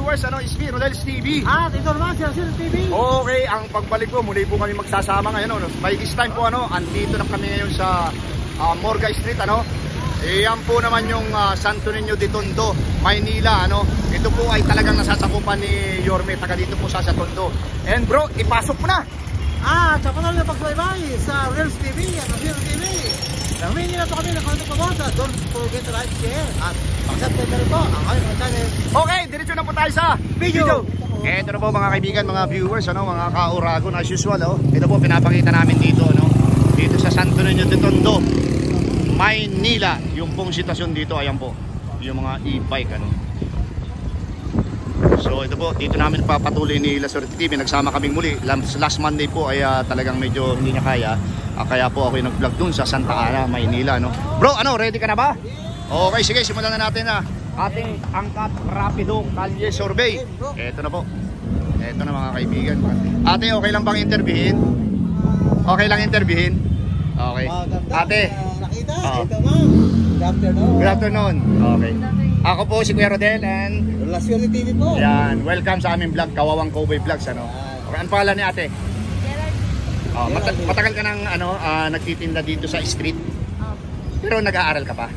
viewers, Ismi Rodel's TV. Ito naman, Rodel's TV. Okay, ang pagbalik po, muli po kami magsasama ngayon. By this time po, andito na kami ngayon sa Morga Street, Yan po naman yung Santo Niño de Tondo, Maynila, Ito po ay talagang nasasakupan ni Yorme, taga dito po sa Tondo. And bro, ipasok mo na. Sa patuloy na pagbaybay sa Rodel's TV at Rodel's TV. Humingi na po kami ng kontak po sa don't forget to like, share at mag-subscribe na rin po ang aming channel. Okay, diretso na po tayo sa video. Ito na po mga kaibigan, mga viewers, mga ka-Uragon as usual. Ito po pinapakita namin dito, dito sa Santo Niño de Tondo, Maynila. Yung pong sitwasyon dito, ayan po, yung mga e-bike, So ito po, dito namin papatuloy ni La Suerte TV. Nagsama kaming muli. Last Monday po ay talagang medyo hindi niya kaya. Kaya po ako yung nag-vlog dun sa Santa Ana, Maynila, Bro, ready ka na ba? Okay, sige, simulan na natin ating angkat rapido kalye survey. Ito na po. Ito na mga kaibigan. Ate, okay lang bang interviewin? Okay lang interviewin? Okay. Ate. Nakita, ito ma'am. Good afternoon. Good afternoon. Okay. Ako po si Kuya Rodel and La Suerte TV po. Yan, welcome sa aming vlog, Kawawang Cowboy Vlogs, Okay, ano pangalan ni ate? Matagal ka nang nagtitinda dito sa street? Pero nag-aaral ka pa?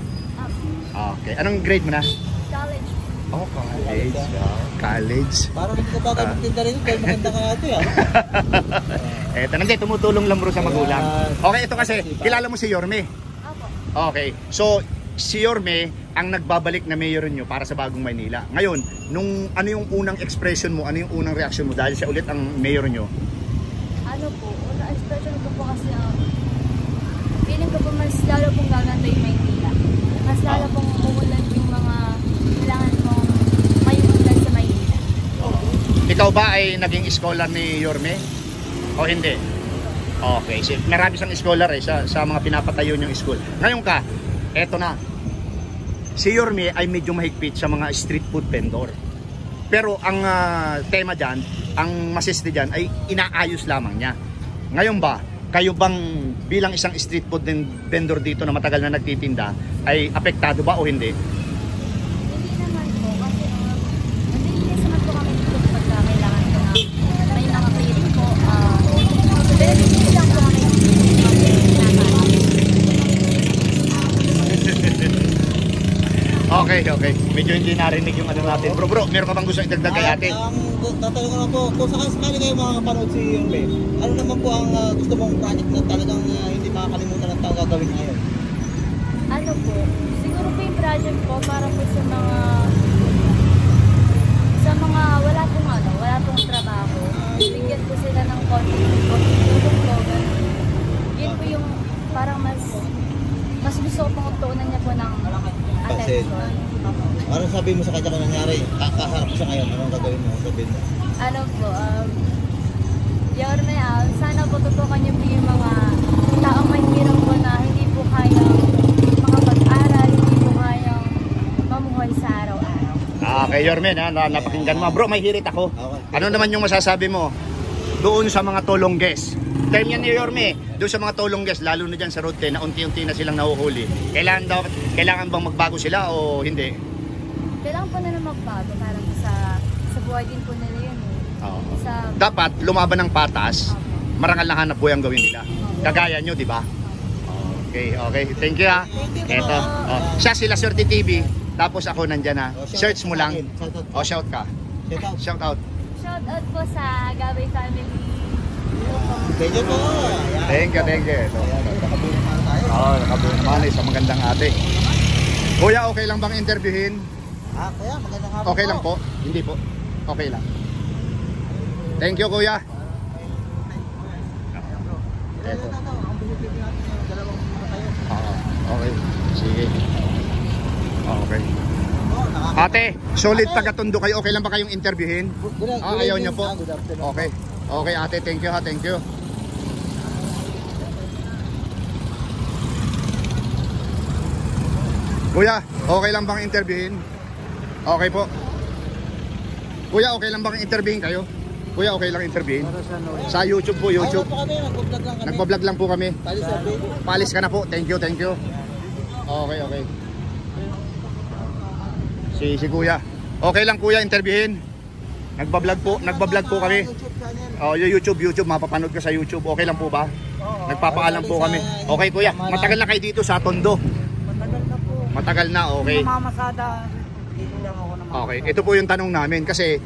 Okay. Anong grade mo na? College. Oh, college. College. Parang hindi ka bagay magtinda rin. Kaya maganda ka ito Eto, nandiyan, tumutulong lang bro sa magulang. Okay, ito kasi, kilala mo si Yorme? Opo. Okay. So, si Yorme ang nagbabalik na mayor nyo para sa Bagong Maynila. Ngayon, ano yung unang expression mo, ano yung unang reaction mo dahil siya ulit ang mayor nyo? Unang expression ko po kasi feeling ko po mas lalo pong gaganda yung Maynila. Mas lalo pong umulan yung mga kailangan pong mayulan sa Maynila. Ikaw ba ay naging scholar ni Yorme? O hindi? Okay. So, marami siyang scholar sa mga pinapatayo niyang school. Ngayon ka, eto na. Si Yorme ay medyo mahigpit sa mga street food vendor. Pero ang tema dyan, ang masiste dyan ay inaayos lamang niya. Ngayon ba, kayo bang bilang isang street food vendor dito na matagal na nagtitinda, ay apektado ba o hindi? Hindi naman po kasi nandilinis naman po kami dito pagka kailangan ko na may mga clearing po. Pero hindi lang po kami Okay. Medyo hindi narinig yung natin. Bro, meron ka bang gusto idagdag kay ate? Tatanong ko lang po, kung sakali kayo makakapanood si Yorme, ano naman po ang gusto mong project na talagang hindi makakalimutan ng tao gagawin ngayon? Siguro po yung project po para po sa mga wala pong trabaho. Bigyan po sila ng konting tulong po. Yun po yung parang mas gusto ko pong tuunan niya po ng attention. Anong sabihin mo sa kanya kung nangyari? Kaharap siya ngayon, anong gagawin mo? Sabihin mo? Yorme, sana po tutukan niyo po yung mga taong may hirap po na hindi po kayang makapag-aral, hindi po kayang mamuhay sa araw-araw. Okay, Yorme, napakinggan mo. Bro, may hirit ako. Ano naman yung masasabi mo doon sa mga tulongges? Term yan ni Yorme, doon sa mga tulongges, lalo na dyan sa road 10 na unti-unti na silang nahuhuli. Kailangan bang magbago sila o hindi? Kailangan po na magbago para sa buhay din po nila yun. Dapat lumaban ng patas, marangal na hanap buhay ang gawin nila. Kagaya nyo, di ba? Okay. Thank you Eto. Siya sila Suerte TV, tapos ako nandyan Search mo lang. Shout ka. Shout out. Shout out po sa Gabay family. Thank you po. Thank you. Ito. Nakabuo naman sa magandang ate. Kuya, okay lang bang interviewin? Kuya, magandang hapon. Okay lang po? Hindi po. Okay lang. Thank you, kuya. Ito. Okay. Sige. Okay. Ate, solid taga-Tondo kayo. Okay lang ba kayong interviewin? Ayaw niyo po? Okay. Okay, ate. Thank you Thank you. Kuya, okay lang bang interviewin? Okay po. Kuya, okay lang bang interviewin kayo? Kuya, okay lang interviewin? Sa YouTube po, YouTube. Nagbablog lang po kami. Palis ka na po. Thank you. Okay. Si kuya. Okay lang kuya, interviewin? Nagbablog po kami. YouTube channel. Oh, yung YouTube, mapapanood ka sa YouTube. Okay lang po ba? Oo. Nagpapaalam po kami. Okay kuya, matagal na kayo dito sa Tondo. Matagal na po. Matagal na, okay. Mamamasada, dito lang ako na Okay, ito po yung tanong namin kasi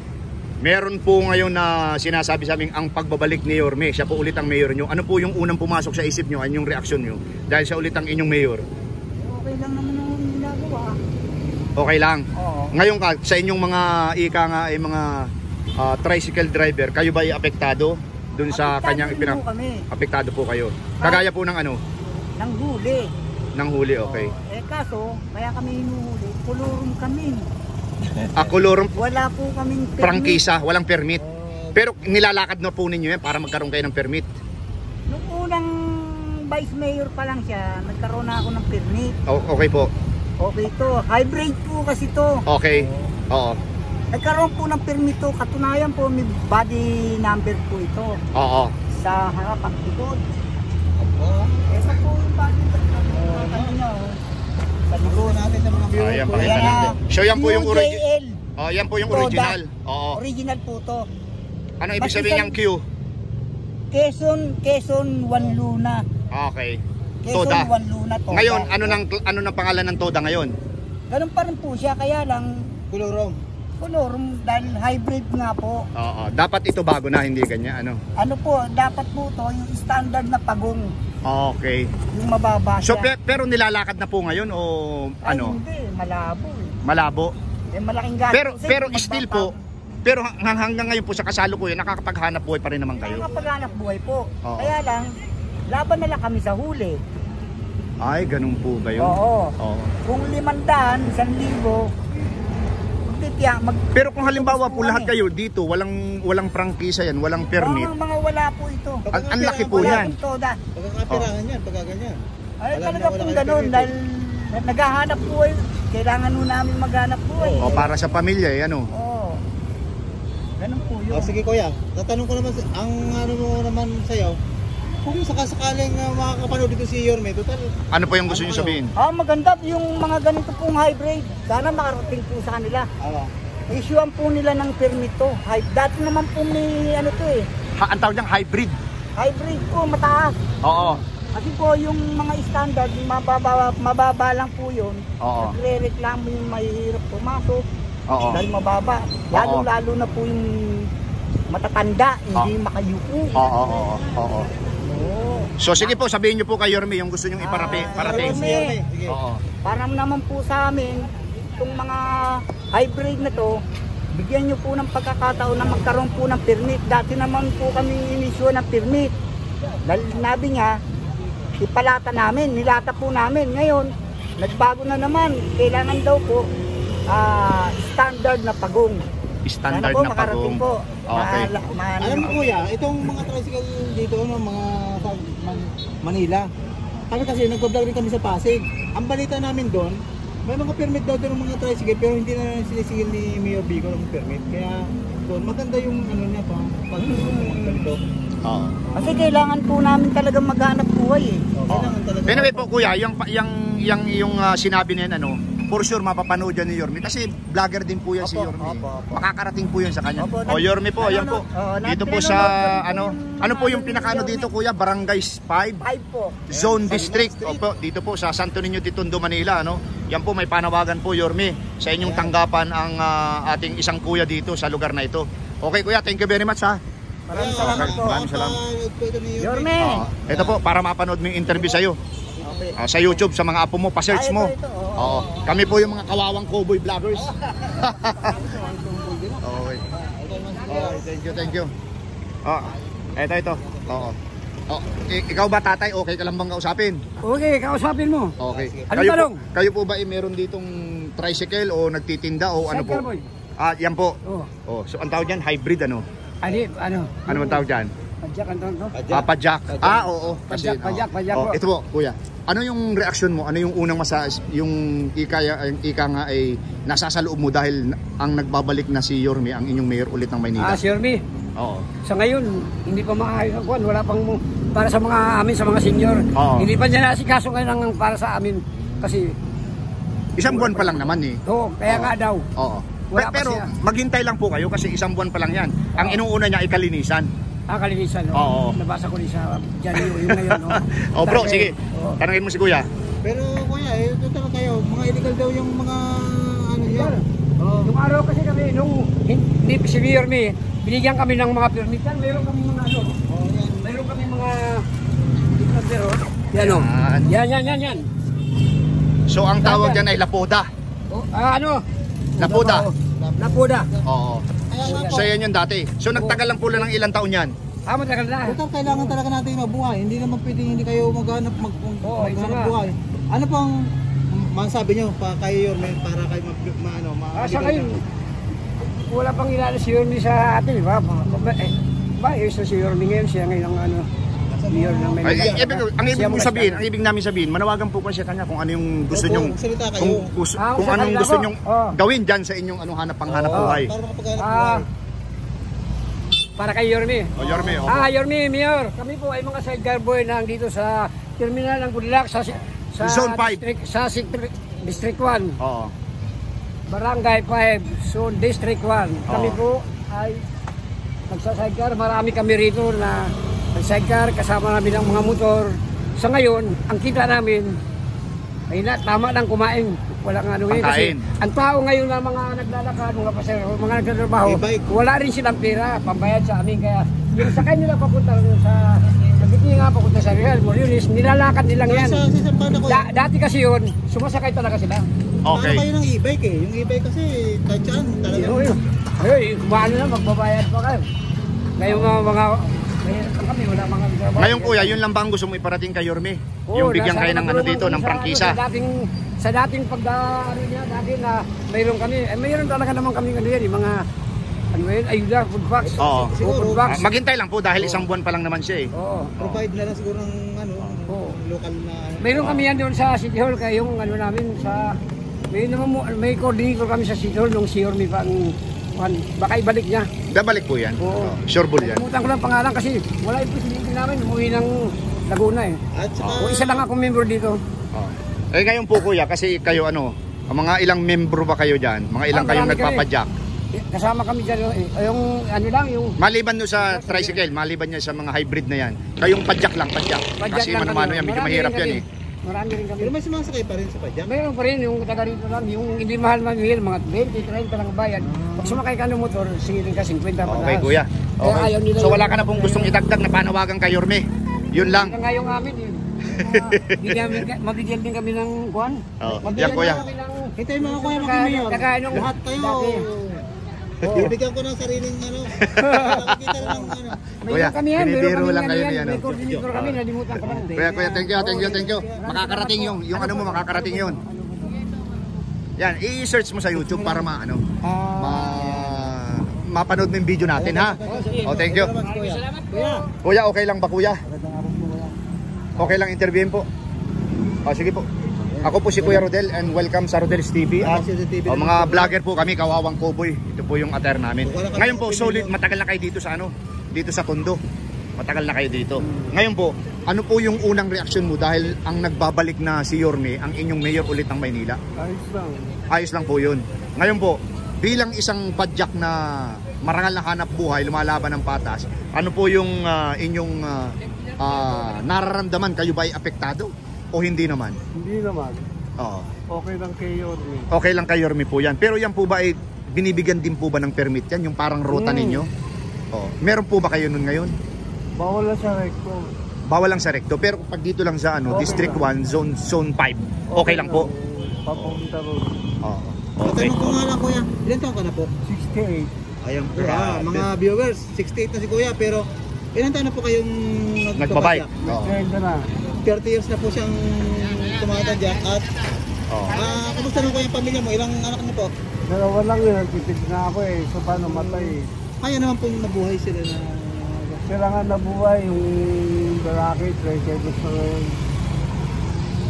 meron po ngayon na sinasabi sa amin ang pagbabalik ni Yorme. Siya po ulit ang mayor nyo. Ano po yung unang pumasok sa isip nyo? Ano yung reaksyon nyo? Dahil siya ulit ang inyong mayor. Okay lang naman ang ginagawa. Okay lang. Oo. Ngayon ka, sa inyong mga ika nga ay mga tricycle driver, kayo ba ay apektado dun sa kanyang Apektado po kami. Apektado po kayo. Kagaya po ng ano? Nang huli. Ng huli, okay. Kaso, kaya kami hinuhuli, kulurum kami. Kolorum Wala po kaming permit. prangkisa, walang permit. Pero nilalakad na po ninyo yan para magkaroon kayo ng permit. Nung unang vice mayor pa lang siya, nagkaroon na ako ng permit. Okay po. Okay to, hybrid po kasi to. Okay. Oo. Nagkaroon po ng permit to, katunayan po may body number po ito. Oo. Sa harap at likod. Ito po yung body number niya. Sa likod natin sa mga viewer. Ayan, pakita natin. So yan po yung UJL. yan po yung Toda. original. Oo. Original po to. Ano ibig sabihin ng Q? Quezon Wanluna. Okay. Quezon Toda. Wanluna Toda. Ngayon, ano nang pangalan ng Toda ngayon? Ganun pa rin po siya, kaya lang Kolorum dahil hybrid nga po. Oo. Dapat ito bago na, hindi ganyan. Ano? Ano po, dapat po to yung standard na pagong. Okay. Yung mababa So siya. pero nilalakad na po ngayon o Ay, ano? hindi, malabo eh. Malabo. Malaking gastos. Pero still po, pero hanggang ngayon po sa kasalukuyan nakakapaghanap buhay pa rin naman kayo. Nakakapaghanap buhay po. Oo. Kaya lang, laban na lang kami sa huli. Ay, ganun po ba yun? Oo. Oo. Kung 500, 1,000, Pero kung halimbawa po lahat kayo dito, walang prangkisa yan, walang permit. Mga wala po ito. Ang laki po Wala yan. pong toda. Pagkakapirangan yan, pagkaganyan. Ay, talaga pong ganun dahil naghahanap buhay. Kailangan nun namin maghanap buhay. O para sa pamilya, ano? Oo. Ganun po yun. Sige kuya, tatanong ko naman, ang ano mo naman sa'yo, kung sakasakaling makakapanood dito si Yorme, total. Ano po yung gusto niyo sabihin? Maganda yung mga ganito pong hybrid. Sana makarating po sa kanila. Issuean po nila ng permit to. Dati naman po may ano to eh. Ang tawag niyang hybrid. Hybrid po, mataas. Oo. Kasi po yung mga standard, mababa lang po yun. Oo. Nagre-reklamo yung mahihirap pumasok. Oo. Dahil mababa. Lalo na po yung matatanda, hindi makayuko. Oo. So sige po, sabihin niyo po kay Yorme yung gusto niyong parating. Yorme. Sige. Oo. Parang naman po sa amin, itong mga hybrid na to, bigyan nyo po ng pagkakataon na magkaroon po ng permit. Dati naman po kami inisyo ng permit. Dahil nabi niya, ipalata namin, nilata po namin. Ngayon, nagbago na naman. Kailangan daw po standard na pagong. Standard Sana po, na makarating pagong. po. Okay. Alam mo kuya, itong mga tricycle dito, mga sa Manila, kami kasi nagpa-vlog rin kami sa Pasig. Ang balita namin doon, may mga permit daw doon ng mga tricycle, pero hindi na sinisigil ni Mayor Bico ng permit. Kaya doon, maganda yung ano niya pa, pag-ganito. Oo. Kasi kailangan po namin talagang maghanap buhay eh. Kailangan talaga. Anyway po kuya, yung sinabi niyan ano, for sure mapapanood yan ni Yorme kasi vlogger din po yan si Yorme. Opo. Makakarating po yan sa kanya. Opo, Yorme po, ayan po. Dito po sa ano po yung pinakaano dito kuya, Barangay 5 5 po. Zone District. Opo, dito po sa Santo Niño de Tondo, Manila, ano. Yan po may panawagan po Yorme sa inyong tanggapan ang ating isang kuya dito sa lugar na ito. Okay kuya, thank you very much ha. Maraming salamat po. Maraming salamat. Yorme! Ito po para mapanood mo yung interview sa iyo. Okay. Sa YouTube, sa mga apo mo, pa-search mo. Ito. Oo. Kami po yung mga kawawang cowboy vloggers. Okay. Thank you. Ito. Oo. Ikaw ba tatay, okay ka lang bang kausapin? Okay, kausapin mo. Okay. Anong tanong? Kayo po ba meron ditong tricycle o nagtitinda o ano po? Cycle boy. Yan po. Oh. So ang tawag diyan hybrid ano? Ano? Ano ang tawag diyan? Padjak ang tawag to? Pajak. Oo. Kasi, Pajak oh, po. ito po, kuya. Ano yung reaksyon mo? Ano yung unang yung ika nga ay nasa sa loob mo dahil ang nagbabalik na si Yorme, ang inyong mayor ulit ng Maynila? Sir Me. Oo. Sa ngayon, hindi pa maayos ang kuwan. Wala pang para sa mga amin, sa mga senior. Oo. Hindi pa niya nasikaso ngayon ang para sa amin. Kasi, Isang buwan pa lang naman eh. kaya nga daw. Oo. Wala pa Pero siya. maghintay lang po kayo kasi isang buwan pa lang yan. Ang inuuna niya ay kalinisan. Kalinisan, no? Oo. Nabasa ko rin sa Janyo yung ngayon, no? Oh bro, Dati, sige. oo. Tanungin mo si Kuya. Pero kuya, ito talaga kayo, mga illegal daw yung mga ano yan. Oh. Yung araw kasi kami, nung hindi si Mayor May, binigyan kami ng mga permit. Yan, mayroon kami mga ano. Oh, yan. Mayroon kami mga... Pero, yan o. Yan. So ang tawag dyan ay lapoda. Ano? Lapoda. Lapoda. Oo. Kaya nga po, So yan yung dati. So nagtagal lang po lang ng ilang taon yan. Matagal na. total kailangan talaga natin mabuhay. Hindi naman pwedeng hindi kayo maghanap Oo, ito maghanap nga. buhay. Ano pang masabi nyo pa kayo Yorme para kayo Sa ngayon, wala pang ilala si Yormi sa atin, di ba? Si Yormi ngayon, siya ngayon ang ano, Mayor ng Ay, Manila. ang ibig Siya mong mas- sabihin, ang ibig namin sabihin, manawagan po kasi kanya kung ano yung gusto Opo, nyong salita kayo. kung sa anong kanila gusto po. nyong Oo. gawin diyan sa inyong ano hanap buhay. Para makapaghanap Ah, buhay. para kay Yormi. O Yorme, opo. Yormi, Mayor. Kami po ay mga sidecar boy na dito sa terminal ng Bulilac sa Zone 5. District 1. Oo. Barangay 5, Zone District 1. Kami Oo. po ay nagsasidecar. Marami kami rito na nagsidecar kasama namin ang mga motor. Sa ngayon, ang kita namin ay tama lang kumain. Walang ano ngayon kasi Pagkain. ang tao ngayon na mga naglalakad, mga pasero, mga nagtatrabaho, E-bike. wala rin silang pera, pambayad sa amin. Kaya yung sakay nila papunta sa Nagiging nga papunta sa Real Moriones, nilalakad nilang yan. Sa paano ko? Dati kasi yun, sumasakay talaga sila. Okay. Paano kayo ng e-bike eh? Yung e-bike kasi kahit saan talaga. Ayun, kumano na, magbabayad pa kayo. Ngayon mga kami wala mga trabaho. Ngayon kuya, yun lang ba ang gusto mo iparating kay Yorme? Oo, Yung bigyan nasa kayo ng ano natulungan dito, kami ng sa, prangkisa. sa dating pag ano niya, dati na mayroon kami, mayroon talaga naman kami ano yan, yung mga ano yun, ayuda, food packs. Oo. Food packs. Maghintay lang po dahil isang buwan pa lang naman siya eh. Oo. Provide na lang siguro ng ano, Oo. local na ano. Mayroon kami yan doon sa City Hall, kaya yung ano namin sa may coordinator kami sa City Hall nung si Yorme pa ang baka ibalik niya. Babalik po yan. Oo. Sure bull yan. Kumutan ko lang pangalan kasi wala yung presidente namin, umuwi ng Laguna eh. At saka, O isa lang ako member dito. Oo. Eh ngayon po kuya, kasi kayo ano, mga ilang membro ba kayo dyan? Mga ilang kayong Marami kami. nagpapadyak? Kasama kami dyan, yung ano lang, yung Maliban no sa tricycle, maliban niya sa mga hybrid na yan. Kayong padyak lang, padyak. padyak Kasi lang mano-mano kami. yan, medyo Marami mahirap rin yan kami. eh. Marami rin kami. pero may sumasakay pa rin sa padyak. Mayroon pa rin yung taga rito lang, yung hindi mahal mamihil, mga 20, 30 lang bayad. Pag sumakay ka ng motor, sige rin ka 50 pa Okay kuya. Kaya ayaw Okay. nila So yung- wala ka na pong gustong idagdag na panawagan kay Yorme. Yun lang. Hanggang ngayong amin eh. Mabigyan din kami ng kuhan. Oo. Mabigyan Yan, kuya. din kami ng... Hintayin mga kuya mag-mayor. Nakaanong Lahat kayo. dati. Bibigyan ko ng sariling ano. Nakikita rin ng ano. Kuya, Mayroon kami yan, binibiro mayroon lang kami kayo yan, ni ano. may coordinator kami, nalimutan ko lang. Kuya, thank you. Makakarating yung ano mo, makakarating yun. Yan, i-search mo sa YouTube para mapanood mo yung video natin ha. Oh, thank you. Kuya. Kuya, okay lang ba kuya? Okay lang interviewin po? Oh, sige po. Ako po si Kuya Rodel and welcome sa Rodel's TV. Ah, Rodel's TV. Mga vlogger po kami, Kawawang Cowboy. Ito po yung attire namin. Ngayon po, solid, matagal na kayo dito sa dito sa Tondo. Matagal na kayo dito. Ngayon po, ano po yung unang reaksyon mo dahil ang nagbabalik na si Yorme, ang inyong mayor ulit ng Maynila? Ayos lang. Ayos lang po yun. Ngayon po, bilang isang padyak na marangal na hanap buhay, lumalaban ng patas, ano po yung inyong nararamdaman? Kayo ba ay apektado? O hindi naman? Hindi naman. Oo. Okay lang kay Yorme. Okay lang kay Yorme po yan. Pero yan po ba ay binibigyan din po ba ng permit yan? Yung parang ruta ninyo? Oo. Meron po ba kayo nun ngayon? Bawal na sa recto. Bawal lang sa recto. Pero pag dito lang sa Okay District lang. 1, Zone 5, okay lang po? Papunta ron. Oo. Okay. Tanong ko nga lang kuya. Ilan taon ka na po? 68. Ayan po. Grabe. Mga viewers, 68 na si kuya pero ilan taon na po kayong Nagbabike. Oo. 30 na. 30 years na po siyang tumatadyak at Oo. kumusta na po yung pamilya mo? Ilang anak na po? Dalawa lang yun, tipid na ako eh. So paano matay? Kaya naman pong nabuhay sila na Sila nga nabuhay, yung lalaki, 30 years na ngayon.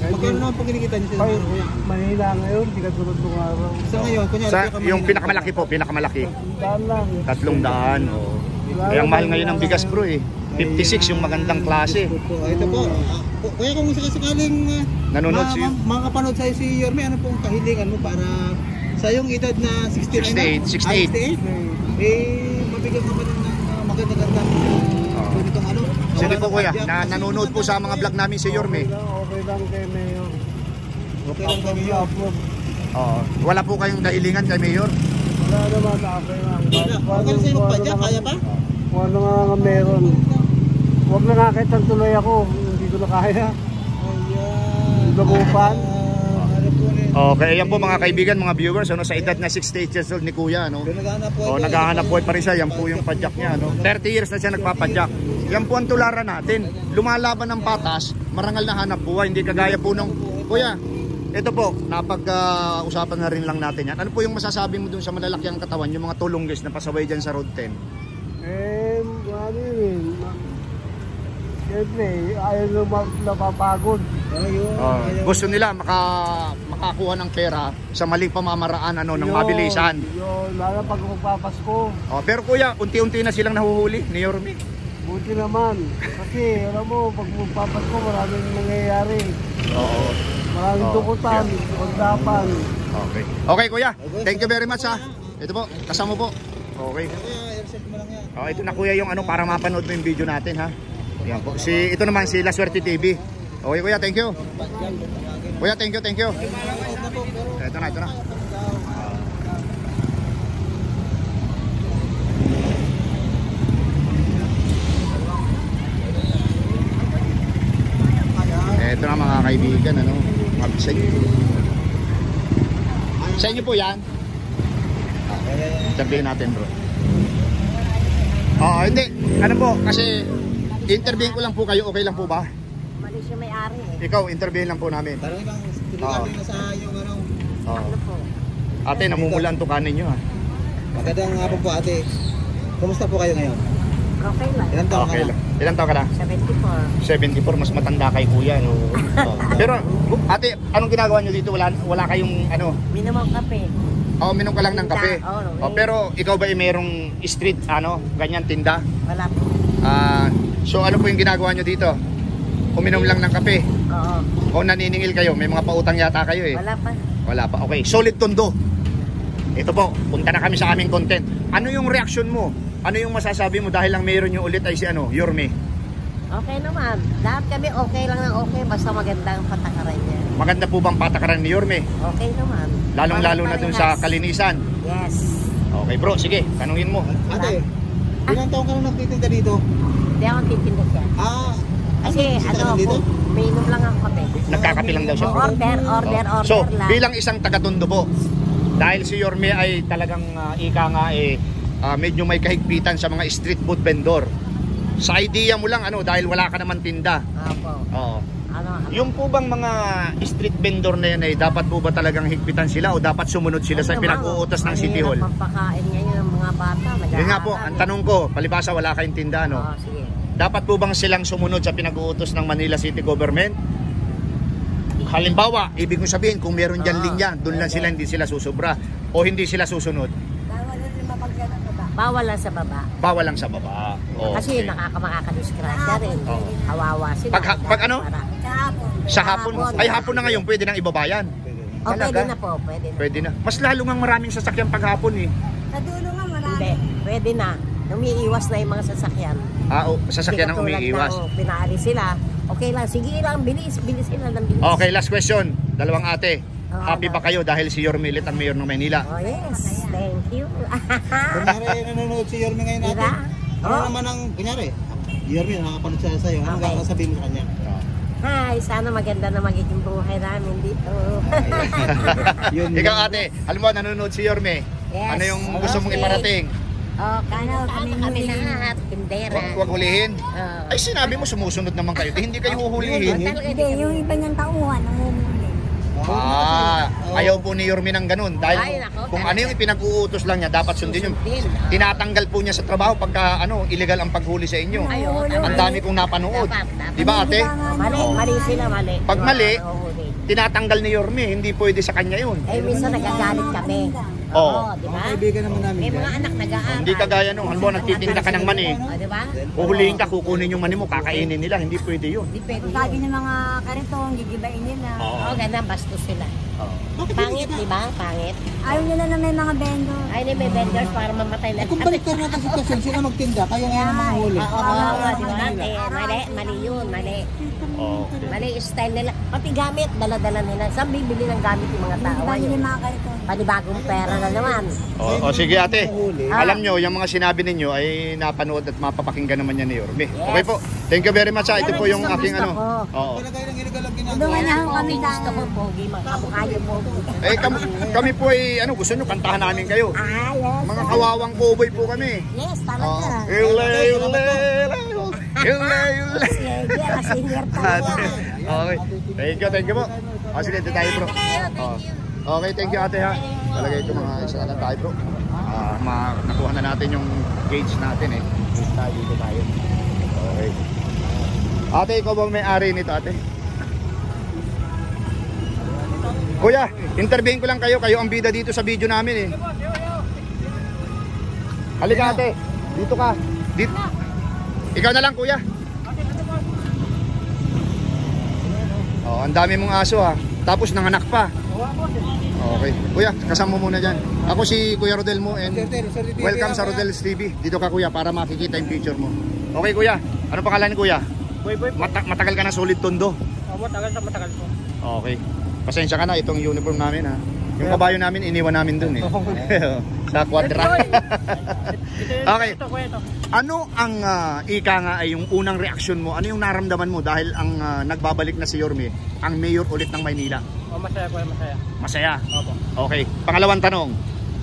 magkano naman po kinikita niyo sila kuya? Mahina ngayon, di ka tulad ng araw. Sa ngayon, kunyari Sa, pinakamahina yung na pinakamalaki po, pinakamalaki. Daan lang. 300. Oo. Kaya ang mahal ngayon ng bigas bro eh. 56 yung magandang klase. po. Ito po. Kuya kung sakaling Nanonood si makapanood sa'yo si Yorme, ano pong kahilingan mo para Sa yung edad na 69 68. Mabigyan ka pa ng maganda-ganda. Ganitong ano? Sige po kuya, nanonood po sa mga vlog namin si Yorme. Okay lang kay Mayor. Okay lang kami yun. Oo. Wala po kayong dahilingan kay Mayor? Wala naman, okay lang. Okay sa'yo magpadya, kaya pa? Kung ano nga meron. Huwag na nga kahit ang tuloy ako, hindi ko na kaya. Ayan. Lubupan. Okay, ayan po mga kaibigan, mga viewers, ano, sa edad na 68 years old ni kuya, ano. Naghahanap po pa rin siya, yan po yung padyak niya, ano. 30 years na siya nagpapadyak. Yan po ang tularan natin. Lumalaban ng patas, marangal na hanap buhay, hindi kagaya po nung kuya. Ito po, napag-usapan na rin lang natin yan. Ano po yung masasabi mo dun sa malalaki ang katawan, yung mga tulunggis na pasaway dyan sa Road 10? Ano yun. Siyempre, ayaw lang napapagod. Gusto nila makakuha ng pera sa maling pamamaraan, ano, ng mabilisan. Yun, lalo pag magpapasko. Pero kuya, unti-unti na silang nahuhuli ni Yorme. Buti naman. Kasi, alam mo, pag magpapasko, maraming nangyayari. Oo. Maraming dukutan, pagdapan. Okay. Okay kuya, thank you very much ha. Ito po, kasama po. Okay. Ito na kuya yung ano, para mapanood mo yung video natin ha. Yan po. Ito naman si La Suerte TV. Okay kuya, thank you. Kuya, thank you. Ito na. Ito na mga kaibigan, ano, mabisay. Sa inyo po yan. Interviewin natin bro. Hindi. Ano po, kasi interviewin ko lang po kayo, okay lang po ba? Mali siya may-ari eh. Ikaw, interviewin lang po namin. Parang ibang delikado na sa yung ano. Ano po? Ate, namumulan to kanin nyo ha. Magandang hapon po ate. Kumusta po kayo ngayon? Okay lang. Ilan taon ka Okay na? lang. Ilang taon ka na? 74. 74, mas matanda kay kuya, no? Pero, ate, anong ginagawa nyo dito? Wala kayong, ano? Minumang kape. Minom ka lang ng kape. Oo, Pero, ikaw ba mayroong street, ano, ganyan, tinda? Wala po. So, ano po yung ginagawa nyo dito? Uminom lang ng kape? Oo. O naniningil kayo? May mga pautang yata kayo eh. Wala pa. Wala pa. Okay, solid tondo. Ito po, punta na kami sa aming content. Ano yung reaction mo? Ano yung masasabi mo dahil lang mayroon yung ulit ay si ano, Yorme? Okay naman. Lahat kami okay lang ng okay. Basta magandang patakaran niya. Maganda po bang patakaran ni Yorme? Okay naman. Lalong-lalo na dun sa kalinisan. Yes. Okay bro, sige, tanungin mo. Ate, ilang taon ka na nagtitinda dito? Hindi ako titinda siya. Kasi ano dito? po, may inom lang ako kape. Nagkakape lang daw siya. Order So, lang. bilang isang taga-tondo po, dahil si Yorme ay talagang ika nga medyo may kahigpitan sa mga street food vendor. Sa idea mo lang, ano, dahil wala ka naman tinda. Opo. Oo. Ano? Yung po bang mga street vendor na yan ay dapat po ba talagang higpitan sila o dapat sumunod sila sa pinag-uutos ng City Hall? Ang pampakain niya yun ng mga bata. Yun nga po, ang tanong ko, palibasa wala kayong tinda, no? Oo, sige. Dapat po bang silang sumunod sa pinag-uutos ng Manila City Government? Halimbawa, ibig kong sabihin, kung meron dyan linya, doon lang sila, hindi sila susubra o hindi sila susunod. Bawal lang sa baba. Bawal lang sa baba. Kasi Okay. makakadiskrasya rin. Oo. Hawawa sila. Pag ano? Sa hapon, ay hapon na ngayon, pwede nang ibabayan. O, Talaga? pwede na po. Pwede na. Pwede na. Mas lalo ngang maraming sasakyan paghapon eh. Hindi. Pwede na. Umiiwas na yung mga sasakyan. Sasakyan ang Hindi katulad umiiwas. na, pinaalis sila. Okay lang. Sige lang. Bilis sila ng bilis. Okay, last question. Dalawang ate. Happy ano? ba kayo dahil si Yorme ulit ang mayor ng Maynila? Oh, yes. Thank you. Kunyari, nanonood si Yorme ngayon natin. Diba? Ano naman ang, kunyari, Yorme, nakakapanood siya sa'yo. Ano Okay. sabihin mo sa kanya? Hi, sana maganda na magiging buhay namin dito. Ikaw ate, alam mo, nanonood si Yorme. Yes. Ano yung gusto mong Okay. iparating? Kami lahat. Tindera. Huwag hulihin. Oo. Ay sinabi mo sumusunod naman kayo. Hindi kayo huhulihin. Hindi, yung iba niyang tauhan, namumuli. Ayaw po ni Yorme ng ganun. Dahil Ay, nako, kung talaga. ano yung pinag-uutos lang niya, dapat sundin yun. Tinatanggal po niya sa trabaho pagka illegal ang paghuli sa inyo. Ang dami kong napanood. Dapat. Di ba ate? Mali sila, mali. Pag mali, Nahuhuli. tinatanggal ni Yorme. Hindi pwede sa kanya yun. Minsan nagagalit kami. Oo. di ba? Mga kaibigan naman namin May dyan. mga anak nag-aaral. Hindi kagaya nung, halimbawa nagtitinda ka ng mani, Di ba? huhulihin ka, kukunin yung mani mo, kakainin nila, hindi pwede yun. Di pwede yun. Sabi ng mga kariton, gigibain nila. Oo, ganun, bastos sila. Pangit, di ba? Pangit. Ayaw nila na may mga vendor. Ay, may vendors para mamatay Eh, lang. kung baliktad natin si Tasel, sila magtinda, kayo ngayon ang mga huli. Oo, di ba? Mali yun, mali. Okay. Mali yung style nila. Pati gamit, dala-dala nila. Saan bibili ng gamit yung mga tao? Gigibain nila Ayun. yung mga kariton. Panibagong pera na naman. O sige ate, Huli. alam nyo, yung mga sinabi ninyo ay napanood at mapapakinggan naman yan ni Yorme. Okay po, thank you very much ha. Ito po yung aking ano. Oo. Wala kayo ng illegal ang ginagawa. Tulungan kami Gusto mo, pogi, mga kabukayo mo. Eh kami po ay ano, gusto nyo kantahan namin kayo. Ah, yes. Mga kawawang cowboy po kami. Yes, talaga. Ile, ile, ile. Singer talaga. Okay. Thank you po. Sige, dito tayo bro. Okay, thank you ate ha. Talaga ito mga isa na tayo bro. Nakuha na natin yung gauge natin eh. Dito tayo. Okay. Ate, ikaw ba may-ari nito ate? Kuya, interviewin ko lang kayo. Kayo ang bida dito sa video namin eh. Halika ate. Dito ka. Dito. Ikaw na lang kuya. Oh, ang dami mong aso ha. Tapos nanganak pa. Okay. Kuya, kasama mo muna dyan. Ako si Kuya Rodel mo and welcome sa Rodel's TV. Dito ka kuya para makikita yung picture mo. Okay kuya, ano pangalan ni kuya? Matagal ka na solid tondo. Matagal po. Okay. Pasensya ka na, itong uniform namin ha. Yung kabayo namin, iniwan namin dun eh. Sa quadra. Okay. Ano ang ika nga ay yung unang reaksyon mo? Ano yung naramdaman mo dahil ang nagbabalik na si Yorme, ang mayor ulit ng Maynila? Masaya po, masaya. Masaya? Opo. Okay. Pangalawang tanong.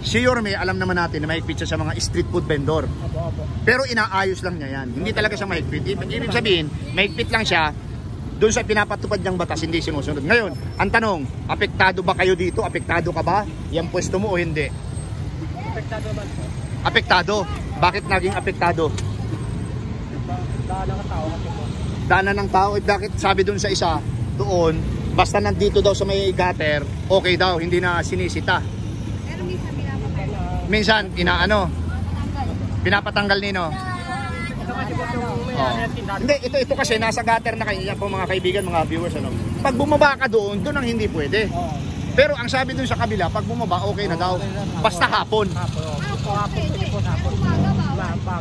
Si Yorme, alam naman natin na mahigpit siya sa mga street food vendor. Opo. Pero inaayos lang niya yan. Hindi talaga siya mahigpit. Ibig sabihin, mahigpit lang siya doon sa pinapatupad niyang batas, hindi sinusunod. Ngayon, ang tanong, apektado ba kayo dito? Apektado ka ba? Yung pwesto mo o hindi? Apektado naman po. Apektado. Bakit naging apektado? Daan ng tao kasi po. Daanan ng tao. Eh, bakit sabi doon sa isa, doon, basta nandito daw sa may gutter, okay daw, hindi na sinisita. Minsan, pinapatanggal nino. Ito kasi po yung may tindahan. Hindi, ito kasi nasa gutter na kayo. Yan po mga kaibigan, mga viewers. Pag bumaba ka doon ang hindi pwede. Pero ang sabi doon sa kabila, pag bumaba, okay na daw. Basta hapon.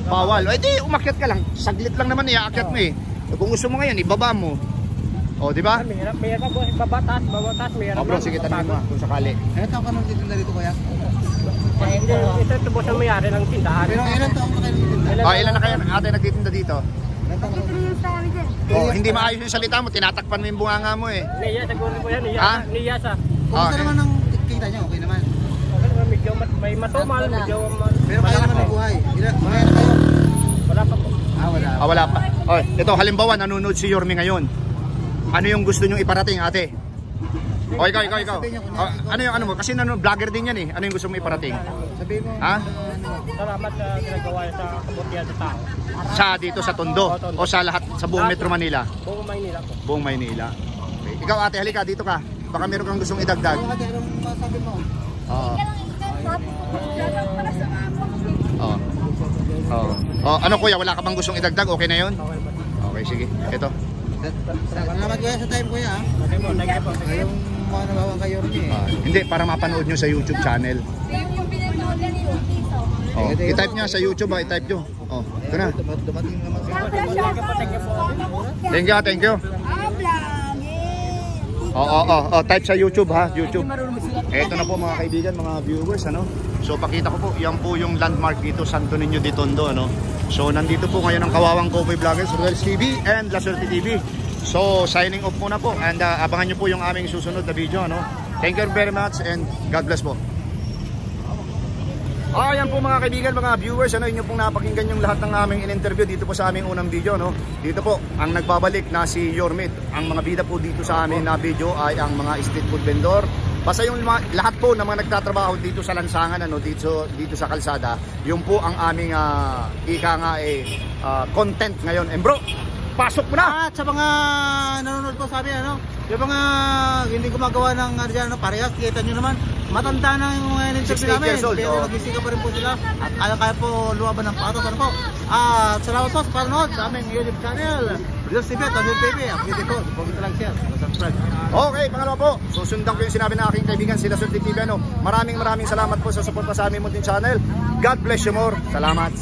Bawal. Eh di, umakyat ka lang. Saglit lang naman iaakyat mo eh. Kung gusto mo ngayon, ibaba mo. O, di ba? Mayroon po, babatas, mayroon. Bro, sige, tanongin mo kung sakali. Ilan taong ka nang titinda dito kuya? Ito po siya mayari ng tindahan. Pero ilan taong ka kayo nagtitinda? Ilan na kayo ate nagtitinda dito? Ilan taong ka nang Oh, hindi maayos yung salita mo, tinatakpan mo yung bunganga mo eh. Niya, siguro po yan. Ha? Niya sa. Kumusta naman ang kita niya? Okay naman. Medyo may matumal, medyo Pero kaya naman ang buhay. Mga ilan kayo? wala pa po. Wala. Wala pa. Oh, ito halimbawa nanonood si Yorme ngayon. Ano yung gusto nyong iparating, ate? O ikaw. Ano yung ano mo? Kasi vlogger din yan eh. Ano yung gusto mong iparating? Sabihin mo. Ha? Salamat sa ginagawa sa kabutihan sa tao. Sa dito sa Tondo o sa lahat sa buong Metro Manila? Buong Maynila po. Buong Maynila. Okay. Ikaw ate, halika dito ka. Baka meron kang gustong idagdag. Ate, anong masabi mo? Oo. Oo. Oo. Oh, ano kuya, wala ka bang gustong idagdag? Okay na 'yon? Okay, sige. Ito. Salamat kuya sa time kuya. Thank you po. Ngayong mga nabawang kayo rin eh. Hindi, para mapanood nyo sa YouTube channel. Oh, i-type nyo sa YouTube ha, i-type nyo. Oh, ito na. Dumating naman sa Thank you. Oh, type sa YouTube ha, YouTube. Ito na po mga kaibigan, mga viewers, ano. So pakita ko po, yan po yung landmark dito, Santo Niño de Tondo, ano. So nandito po ngayon ang kawawang Cowboy Vloggers, Rodel's TV and La Suerte TV. So signing off muna po and abangan nyo po yung aming susunod na video, ano. Thank you very much and God bless po. Ayan po mga kaibigan, mga viewers, ano, inyo pong napakinggan yung lahat ng aming in-interview dito po sa aming unang video, no. Dito po ang nagbabalik na si Yorme. Ang mga bida po dito sa amin na video ay ang mga street food vendor. Basta yung lahat po ng mga nagtatrabaho dito sa lansangan, ano, dito sa kalsada, yung po ang aming ika nga content ngayon. And bro, pasok mo na. At sa mga nanonood po sabi, yung mga hindi gumagawa ng parehas, kita nyo naman, matanda na yung mga in-interview 68 namin. years old, Pero oh. nagisika pa rin po sila. At kaya po luwaban ng patos. Ano po? At salamat po sa panonood sa aming YouTube channel. Reels TV at Tanil TV. Update ko. Huwag ito lang share. Subscribe. Okay, pangalawa po, susundan ko yung sinabi ng aking kaibigan sila Sir TV. Maraming salamat po sa support sa aming munting channel. God bless you more. Salamat.